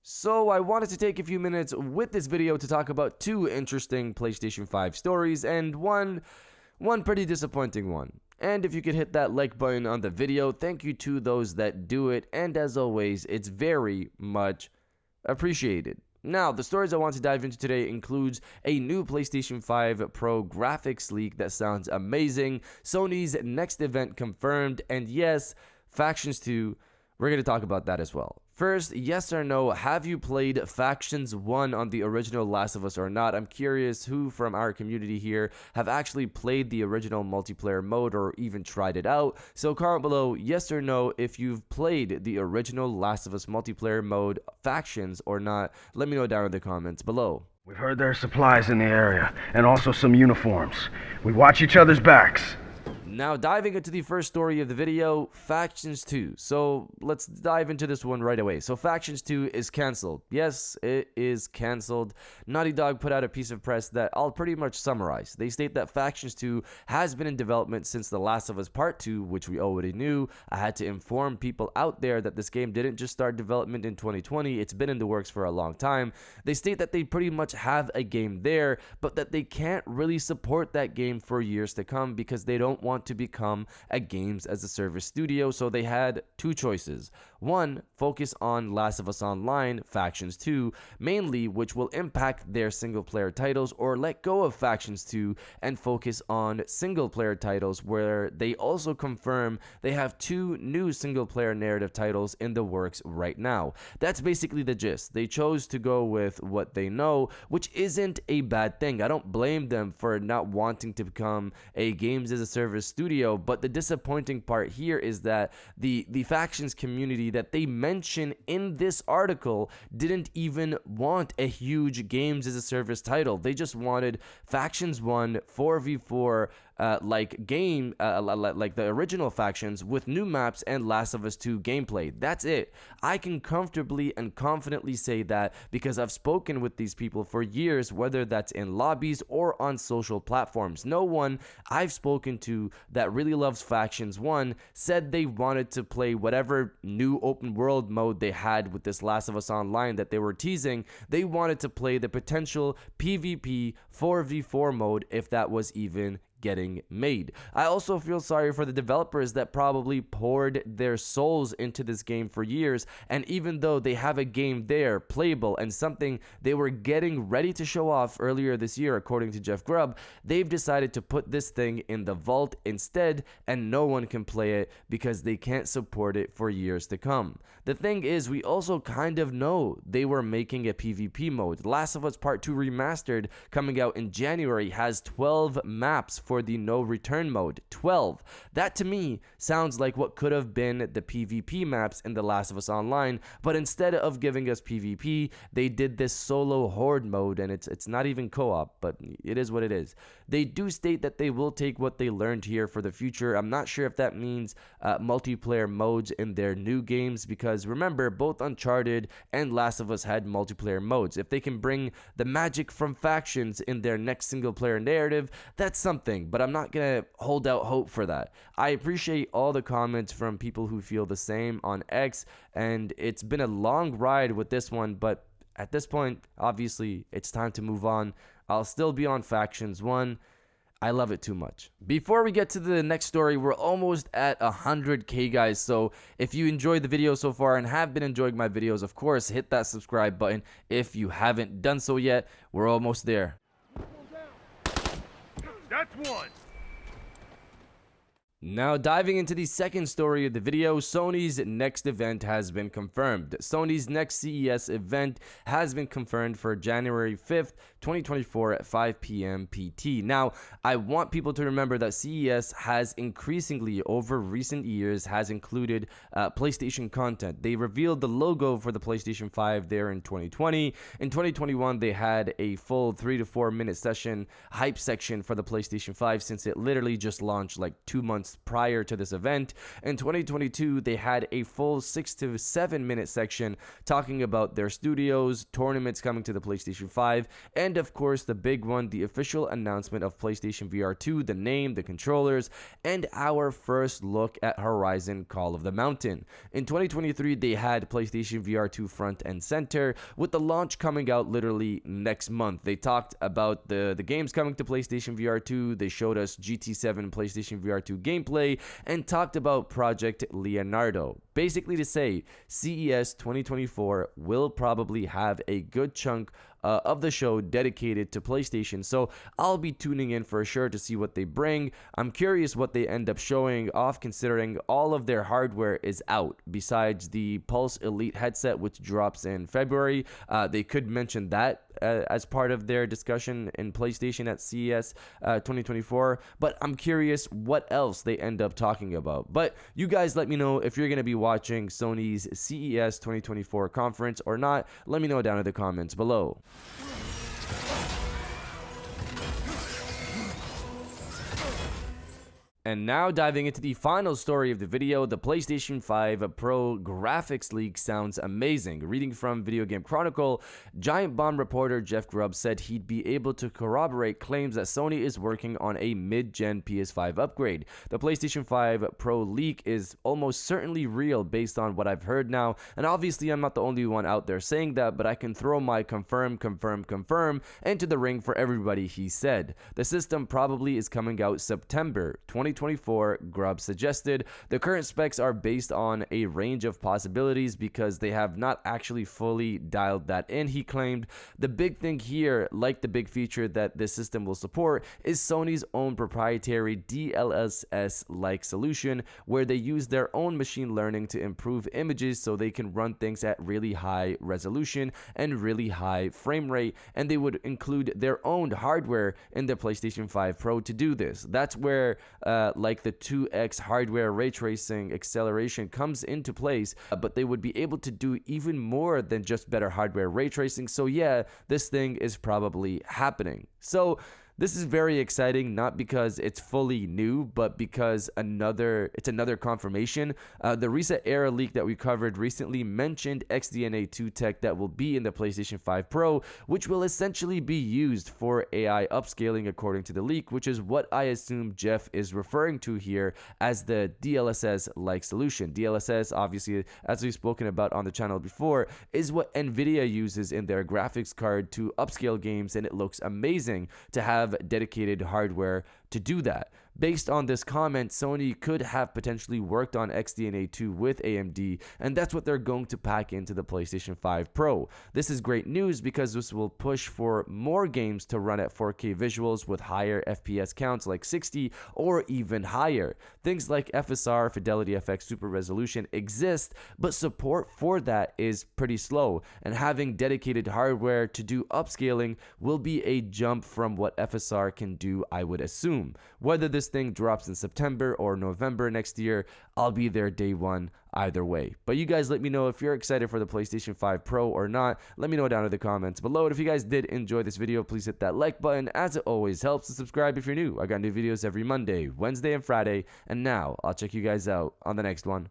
So I wanted to take a few minutes with this video to talk about two interesting PlayStation 5 stories and one pretty disappointing one. And if you could hit that like button on the video, thank you to those that do it, and as always, it's very much appreciated. Now, the stories I want to dive into today includes a new PlayStation 5 Pro Graphics leak that sounds amazing, Sony's next event confirmed, and yes, Factions 2, we're going to talk about that as well. First, yes or no, have you played Factions 1 on the original Last of Us or not? I'm curious who from our community here have actually played the original multiplayer mode or even tried it out. So comment below yes or no if you've played the original Last of Us multiplayer mode Factions or not. Let me know down in the comments below. We've heard there are supplies in the area, and also some uniforms. We watch each other's backs. Now, diving into the first story of the video, Factions 2. So, let's dive into this one right away. So, Factions 2 is canceled. Yes, it is canceled. Naughty Dog put out a piece of press that I'll pretty much summarize. They state that Factions 2 has been in development since The Last of Us Part 2, which we already knew. I had to inform people out there that this game didn't just start development in 2020. It's been in the works for a long time. They state that they pretty much have a game there, but that they can't really support that game for years to come because they don't want to become a games as a service studio. So they had two choices. One, focus on Last of Us Online, Factions 2, mainly, which will impact their single player titles, or let go of Factions 2 and focus on single player titles, where they also confirm they have two new single player narrative titles in the works right now. That's basically the gist. They chose to go with what they know, which isn't a bad thing. I don't blame them for not wanting to become a games as a service studio, but the disappointing part here is that the Factions community that they mention in this article didn't even want a huge games as a service title. They just wanted Factions 1 4v4 like the original Factions with new maps and Last of Us 2 gameplay. That's it. I can comfortably and confidently say that because I've spoken with these people for years, whether that's in lobbies or on social platforms. No one I've spoken to that really loves Factions 1 said they wanted to play whatever new open world mode they had with this Last of Us Online that they were teasing. They wanted to play the potential PvP 4v4 mode if that was even getting made. I also feel sorry for the developers that probably poured their souls into this game for years, and even though they have a game there, playable, and something they were getting ready to show off earlier this year, according to Jeff Grubb, they've decided to put this thing in the vault instead, and no one can play it because they can't support it for years to come. The thing is, we also kind of know they were making a PvP mode. Last of Us Part 2 Remastered, coming out in January, has 12 maps for the no return mode. 12. That to me sounds like what could have been the PvP maps in The Last of Us Online, but instead of giving us PvP, they did this solo horde mode, and it's not even co-op, but it is what it is. They do state that they will take what they learned here for the future. I'm not sure if that means multiplayer modes in their new games, because remember, both Uncharted and Last of Us had multiplayer modes. If they can bring the magic from Factions in their next single player narrative, that's something, but I'm not gonna hold out hope for that. I appreciate all the comments from people who feel the same on X, and it's been a long ride with this one, but at this point, obviously, it's time to move on. I'll still be on Factions 1. I love it too much. Before we get to the next story, we're almost at 100K, guys. So if you enjoyed the video so far and have been enjoying my videos, of course, hit that subscribe button. If you haven't done so yet, we're almost there. That's one. Now, diving into the second story of the video, Sony's next event has been confirmed. Sony's next CES event has been confirmed for January 5th, 2024 at 5 p.m. PT. Now, I want people to remember that CES has increasingly, over recent years, has included PlayStation content. They revealed the logo for the PlayStation 5 there in 2020. In 2021, they had a full 3 to 4 minute session, hype section for the PlayStation 5, since it literally just launched like 2 months announced prior to this event. In 2022, they had a full 6 to 7 minute section talking about their studios, tournaments coming to the PlayStation 5, and of course the big one, the official announcement of PlayStation VR 2, the name, the controllers, and our first look at Horizon Call of the Mountain. In 2023, they had PlayStation VR 2 front and center, with the launch coming out literally next month. They talked about the games coming to PlayStation VR 2, they showed us GT7 PlayStation VR 2 gameplay, and talked about Project Leonardo. Basically to say, CES 2024 will probably have a good chunk of the show dedicated to PlayStation, so I'll be tuning in for sure to see what they bring. I'm curious what they end up showing off, considering all of their hardware is out besides the Pulse Elite headset, which drops in February. They could mention that as part of their discussion in PlayStation at CES 2024, but I'm curious what else they end up talking about. But you guys let me know if you're going to be watching Sony's CES 2024 conference or not. Let me know down in the comments below. And now diving into the final story of the video, the PlayStation 5 Pro Graphics leak sounds amazing. Reading from Video Game Chronicle, Giant Bomb reporter Jeff Grubb said he'd be able to corroborate claims that Sony is working on a mid-gen PS5 upgrade. The PlayStation 5 Pro leak is almost certainly real based on what I've heard now, and obviously I'm not the only one out there saying that, but I can throw my confirm into the ring for everybody, he said. The system probably is coming out September 2024, Grubb suggested. The current specs are based on a range of possibilities because they have not actually fully dialed that in, he claimed. The big thing here, like the big feature that this system will support, is Sony's own proprietary DLSS-like solution, where they use their own machine learning to improve images so they can run things at really high resolution and really high frame rate, and they would include their own hardware in the PlayStation 5 Pro to do this. That's where like the 2x hardware ray tracing acceleration comes into place, but they would be able to do even more than just better hardware ray tracing. So yeah, this thing is probably happening. So this is very exciting, not because it's fully new, but because it's another confirmation. The Reset Era leak that we covered recently mentioned XDNA 2 tech that will be in the PlayStation 5 Pro, which will essentially be used for AI upscaling according to the leak, which is what I assume Jeff is referring to here as the DLSS-like solution. DLSS, obviously, as we've spoken about on the channel before, is what NVIDIA uses in their graphics card to upscale games, and it looks amazing to have dedicated hardware to do that. Based on this comment, Sony could have potentially worked on XDNA 2 with AMD, and that's what they're going to pack into the PlayStation 5 Pro. This is great news because this will push for more games to run at 4K visuals with higher FPS counts like 60 or even higher. Things like FSR, Fidelity FX Super Resolution exist, but support for that is pretty slow, and having dedicated hardware to do upscaling will be a jump from what FSR can do, I would assume. Whether this thing drops in September or November next year, I'll be there day one either way. But you guys let me know if you're excited for the PlayStation 5 Pro or not. Let me know down in the comments below. And if you guys did enjoy this video, please hit that like button, as it always helps, and subscribe if you're new. I got new videos every Monday, Wednesday, and Friday. And now I'll check you guys out on the next one.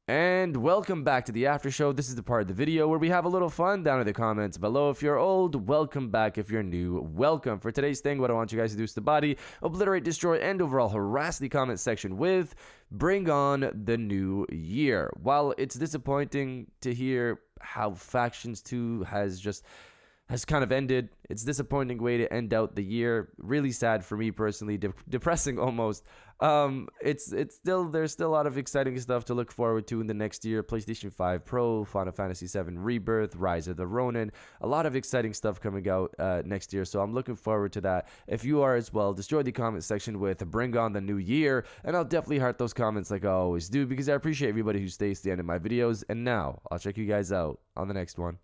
And welcome back to the after show. This is the part of the video where we have a little fun down in the comments below. If you're old, welcome back. If you're new, welcome. For today's thing, what I want you guys to do is the body, obliterate, destroy, and overall harass the comment section with "Bring on the New Year." While it's disappointing to hear how Factions 2 has kind of ended, it's a disappointing way to end out the year. Really sad for me personally, depressing almost. There's still a lot of exciting stuff to look forward to in the next year. PlayStation 5 Pro, Final Fantasy 7 Rebirth, Rise of the Ronin, a lot of exciting stuff coming out next year, so I'm looking forward to that. If you are as well, destroy the comment section with "Bring on the New Year," and I'll definitely heart those comments like I always do, because I appreciate everybody who stays to the end of my videos. And now I'll check you guys out on the next one.